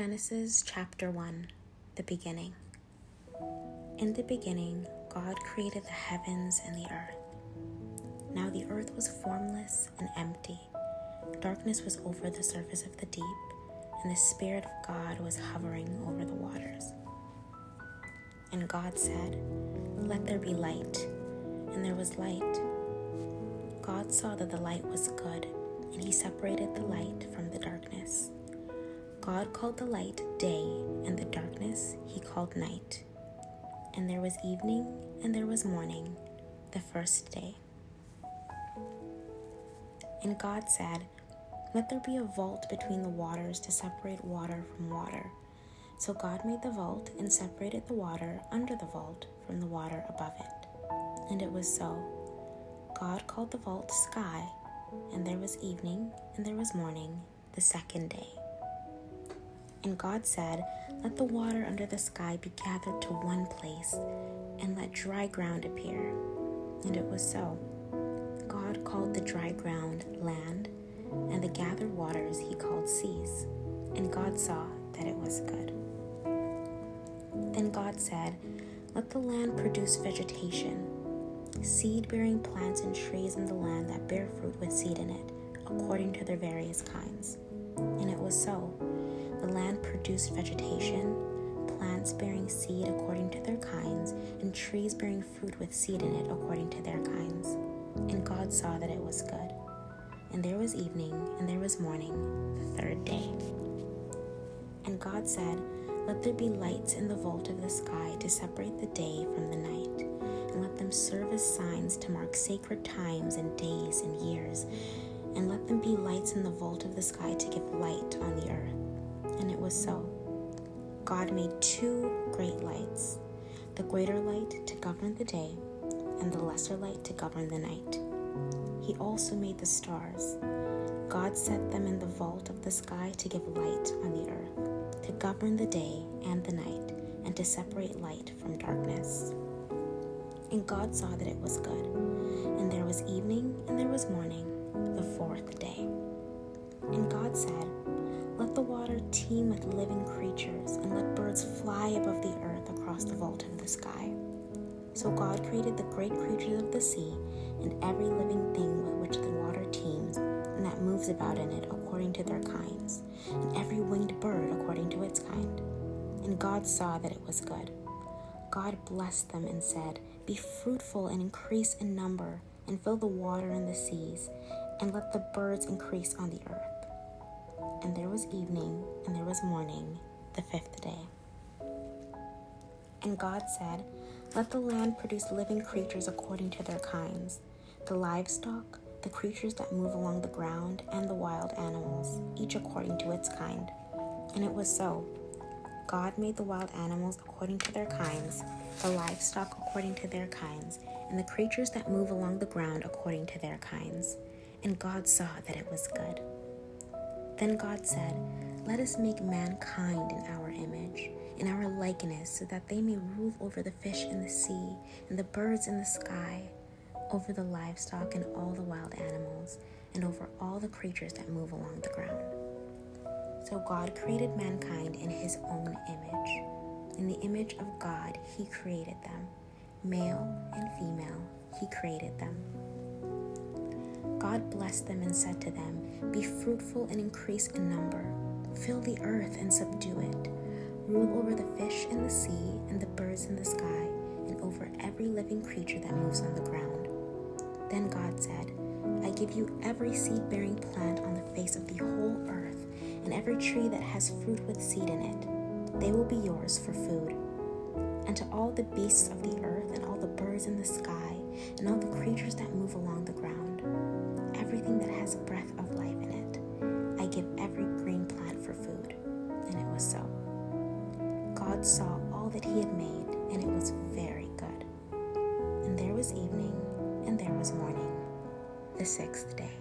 Genesis chapter 1, the beginning. In the beginning, God created the heavens and the earth. Now the earth was formless and empty. Darkness was over the surface of the deep, and the Spirit of God was hovering over the waters. And God said, "Let there be light," and there was light. God saw that the light was good, and he separated the light from the darkness. God called the light day, and the darkness he called night. And there was evening, and there was morning, the first day. And God said, "Let there be a vault between the waters to separate water from water." So God made the vault and separated the water under the vault from the water above it. And it was so. God called the vault sky, and there was evening, and there was morning, the second day. And God said, "Let the water under the sky be gathered to one place, and let dry ground appear." And it was so. God called the dry ground land, and the gathered waters he called seas. And God saw that it was good. Then God said, "Let the land produce vegetation, seed-bearing plants and trees in the land that bear fruit with seed in it, according to their various kinds." And it was so. The land produced vegetation, plants bearing seed according to their kinds, and trees bearing fruit with seed in it according to their kinds. And God saw that it was good. And there was evening, and there was morning, the third day. And God said, "Let there be lights in the vault of the sky to separate the day from the night, and let them serve as signs to mark sacred times and days and years, and let them be lights in the vault of the sky to give light on the earth." And it was so. God made two great lights, the greater light to govern the day, and the lesser light to govern the night. He also made the stars. God set them in the vault of the sky to give light on the earth, to govern the day and the night, and to separate light from darkness. And God saw that it was good. And there was evening, and there was morning, the fourth day. And God said, "Let the water teem with living creatures, and let birds fly above the earth across the vault of the sky." So God created the great creatures of the sea, and every living thing with which the water teems, and that moves about in it according to their kinds, and every winged bird according to its kind. And God saw that it was good. God blessed them and said, "Be fruitful and increase in number, and fill the water in the seas, and let the birds increase on the earth." And there was evening, and there was morning, the fifth day. And God said, "Let the land produce living creatures according to their kinds, the livestock, the creatures that move along the ground, and the wild animals, each according to its kind." And it was so. God made the wild animals according to their kinds, the livestock according to their kinds, and the creatures that move along the ground according to their kinds. And God saw that it was good. Then God said, "Let us make mankind in our image, in our likeness, so that they may rule over the fish in the sea, and the birds in the sky, over the livestock and all the wild animals, and over all the creatures that move along the ground." So God created mankind in his own image. In the image of God he created them. Male and female he created them. God blessed them and said to them, "Be fruitful and increase in number. Fill the earth and subdue it. Rule over the fish in the sea and the birds in the sky, and over every living creature that moves on the ground." Then God said, "I give you every seed-bearing plant on the face of the whole earth, and every tree that has fruit with seed in it. They will be yours for food. And to all the beasts of the earth, and all the birds in the sky, and all the creatures that move along the ground, everything that has breath of life in it, I give every green plant for food." And it was so. God saw all that he had made, and it was very good. And there was evening, and there was morning, the sixth day.